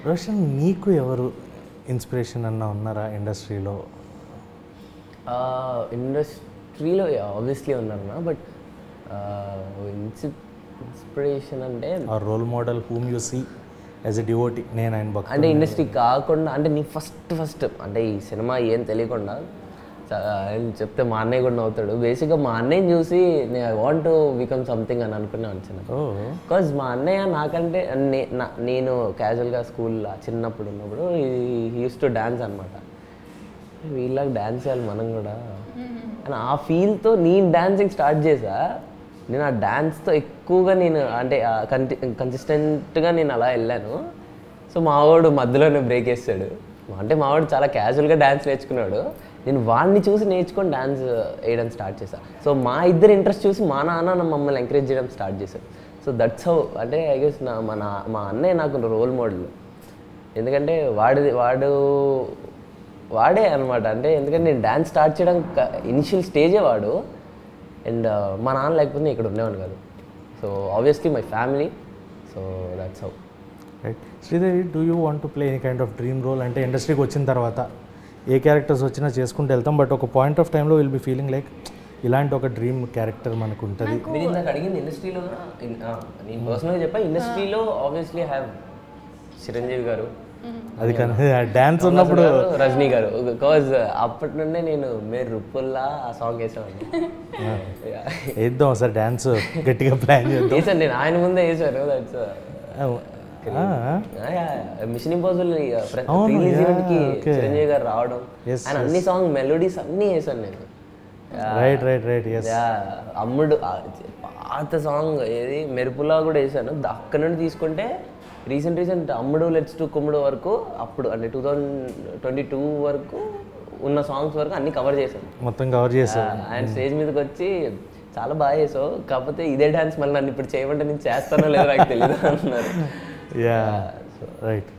రోషన్, నీకు ఎవరు ఇన్స్పిరేషన్ అన్న ఉన్నారా ఇండస్ట్రీలో? ఇండస్ట్రీలో ఆబ్వియస్లీ ఉన్నారు, బట్ ఇన్స్పిరేషన్ అంటే role model whom you see as a devotee. నేను ఆయన భక్తుడు. అంటే ఇండస్ట్రీ కాకుండా, అంటే నీ ఫస్ట్ అంటే ఈ సినిమా ఏం తెలియకుండా ఆయన చెప్తే మా అన్నయ్య కూడా నవ్వుతాడు. బేసిక్గా మా అన్నయ్యని చూసి నేను I want to become something అని అనుకునే వచ్చిన. బికాజ్ మా అన్నయ్య నాకంటే నేను క్యాజువల్గా స్కూల్ చిన్నప్పుడు ఉన్నప్పుడు హీ యూస్ టు డ్యాన్స్ అనమాట. వీళ్ళకి డ్యాన్స్ చేయాలి మనం కూడా అని ఆ ఫీల్తో నేను డాన్సింగ్ స్టార్ట్ చేసా. నేను ఆ డ్యాన్స్తో ఎక్కువగా నేను అంటే కన్సిస్టెంట్గా నేను అలా వెళ్ళాను. సో మావాడు మధ్యలోనే బ్రేక్ వేస్తాడు. అంటే మావాడు చాలా క్యాజువల్గా డ్యాన్స్ నేర్చుకున్నాడు. నేను వాడిని చూసి నేర్చుకొని డ్యాన్స్ వేయడం స్టార్ట్ చేశాను. సో మా ఇద్దరు ఇంట్రెస్ట్ చూసి మా నాన్న మమ్మల్ని ఎంకరేజ్ చేయడం స్టార్ట్ చేశాడు. సో దట్స్ హౌ, అంటే ఐ గెస్ మా అన్నయ్య నాకు రోల్ మోడల్. ఎందుకంటే వాడే అనమాట. అంటే ఎందుకంటే నేను డ్యాన్స్ స్టార్ట్ చేయడం ఇనిషియల్ స్టేజే వాడు. అండ్ మా నాన్న లేకపోతే ఇక్కడ ఉండేవాడు కాదు. So obviously my family. So that's how. Right. Sridevi, do you want to play any kind of dream role? అంటే ఇండస్ట్రీకి వచ్చిన తర్వాత ఏ క్యారెక్టర్స్ వచ్చినా చేసుకుంటూ వెళ్తాం, బట్ ఒక పాయింట్ ఆఫ్ టైంలో విల్ బి ఫీలింగ్ లైక్ ఇలాంటి ఒక డ్రీమ్ క్యారెక్టర్ మనకు ఉంటుంది. మీరు ఇందాక అడిగింది ఇండస్ట్రీలో, నేను పర్సనల్గా చెప్పా. ఇండస్ట్రీలో ఆబ్వియస్లీ హ్యావ్ చిరంజీవి గారు, అది కానీ డ్యాన్స్ ఉన్నప్పుడు రజనీ గారు. బికాజ్ అప్పటి నుండే నేను మీరు రుప్పుల్లా ఆ సాంగ్ వేసామండి. వేద్దాం సార్, డ్యాన్స్ గట్టిగా ప్లాన్ చేద్దాం. వేసాను నేను, ఆయన ముందే వేసాను. దట్స్ మిషన్ ఇంపాసిబుల్ కి చిరంజీవి గారు రావడం, ఆయన అన్ని సాంగ్ మెలోడీస్ అన్నీ వేసాను నేను. అమ్ముడు పాత సాంగ్ ఏది మెరుపులా కూడా వేసాను. అక్కడ నుండి తీసుకుంటే రీసెంట్ అమ్ముడు లెట్స్ టు కుమ్ముడు వరకు, అప్పుడు అంటే 2022 వరకు ఉన్న సాంగ్స్ వరకు అన్ని కవర్ చేశాను. మొత్తం కవర్ చేశాను. ఆయన స్టేజ్ మీదకి వచ్చి చాలా బాగా చేసావు, కాకపోతే ఇదే డాన్స్ మళ్ళీ నన్ను ఇప్పుడు చేయమంటే నేను చేస్తానో లేదో నాకు తెలియదు అన్నారు. రైట్.